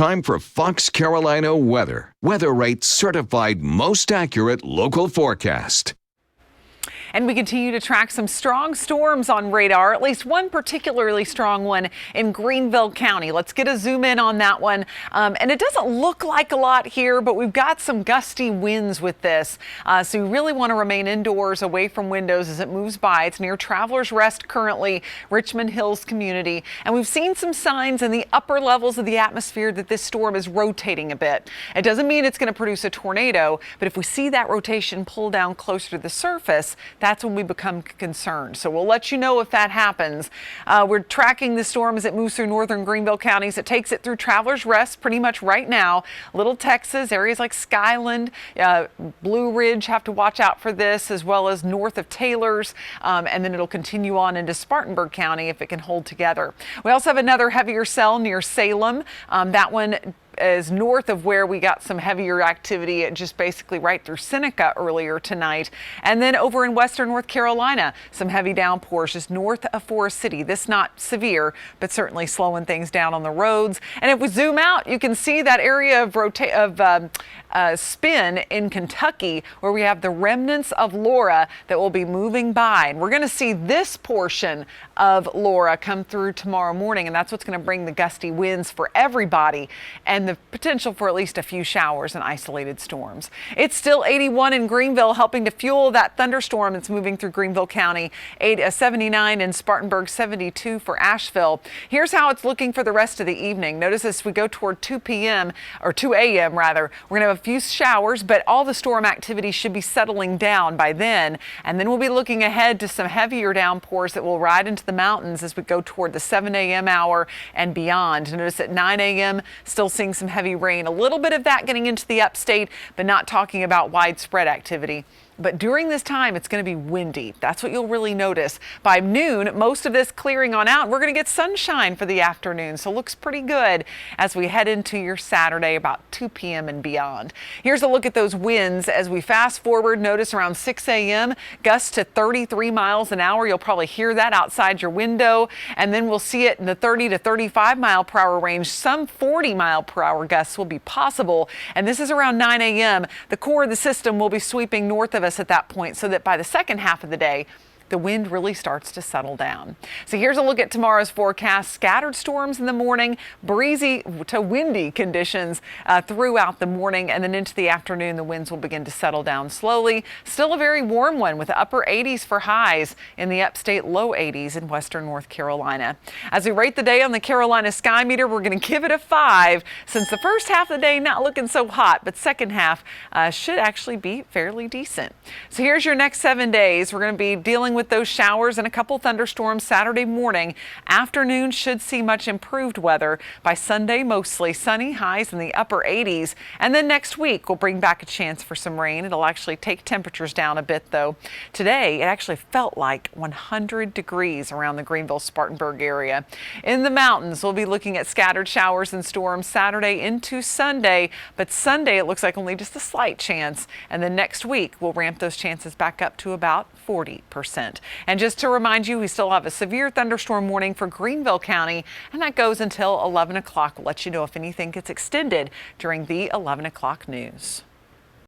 Time for Fox Carolina weather. Weather Rate certified most accurate local forecast. And we continue to track some strong storms on radar, at least one particularly strong one in Greenville County. Let's get a zoom in on that one. And it doesn't look like a lot here, but we've got some gusty winds with this. So you really want to remain indoors, away from windows as it moves by. It's near Travelers Rest currently, Richmond Hills community. And we've seen some signs in the upper levels of the atmosphere that this storm is rotating a bit. It doesn't mean it's going to produce a tornado, but if we see that rotation pull down closer to the surface, that's when we become concerned. So we'll let you know if that happens. We're tracking the storm as it moves through northern Greenville counties. It takes it through Travelers Rest pretty much right now. Little Texas, areas like Skyland, Blue Ridge have to watch out for this, as well as north of Taylor's. And then it'll continue on into Spartanburg County if it can hold together. We also have another heavier cell near Salem. That one is north of where we got some heavier activity, just basically right through Seneca earlier tonight. And then over in western North Carolina, some heavy downpours just north of Forest City. This not severe, but certainly slowing things down on the roads. And if we zoom out, you can see that area of spin in Kentucky where we have the remnants of Laura that will be moving by. And we're going to see this portion of Laura come through tomorrow morning, and that's what's going to bring the gusty winds for everybody and the potential for at least a few showers and isolated storms. It's still 81 in Greenville, helping to fuel that thunderstorm that's moving through Greenville County. 79 in Spartanburg, 72 for Asheville. Here's how it's looking for the rest of the evening. Notice as we go toward 2 p.m. or 2 a.m. rather, we're going to have a few showers, but all the storm activity should be settling down by then. And then we'll be looking ahead to some heavier downpours that will ride into the mountains as we go toward the 7 a.m. hour and beyond. Notice at 9 a.m. still seeing some heavy rain, a little bit of that getting into the upstate, but not talking about widespread activity. But during this time, it's going to be windy. That's what you'll really notice. By noon, most of this clearing on out. We're going to get sunshine for the afternoon, so it looks pretty good as we head into your Saturday about 2 p.m. and beyond. Here's a look at those winds as we fast forward. Notice around 6 a.m., gusts to 33 miles an hour. You'll probably hear that outside your window, and then we'll see it in the 30 to 35 mile per hour range. Some 40 mile per hour gusts will be possible, and this is around 9 a.m. The core of the system will be sweeping north of us at that point, so that by the second half of the day, the wind really starts to settle down. So here's a look at tomorrow's forecast. Scattered storms in the morning, breezy to windy conditions throughout the morning, and then into the afternoon, the winds will begin to settle down slowly. Still a very warm one with upper 80s for highs in the upstate, low 80s in western North Carolina. As we rate the day on the Carolina Sky Meter, we're going to give it a 5, since the first half of the day not looking so hot, but second half should actually be fairly decent. So here's your next 7 days. We're going to be dealing with those showers and a couple thunderstorms Saturday morning. Afternoon should see much improved weather. By Sunday, mostly sunny, highs in the upper 80s. And then next week, we'll bring back a chance for some rain. It'll actually take temperatures down a bit, though. Today, it actually felt like 100 degrees around the Greenville-Spartanburg area. In the mountains, we'll be looking at scattered showers and storms Saturday into Sunday. But Sunday, it looks like only just a slight chance. And then next week, we'll ramp those chances back up to about 40%. And just to remind you, we still have a severe thunderstorm warning for Greenville County, and that goes until 11 o'clock. We'll let you know if anything gets extended during the 11 o'clock news.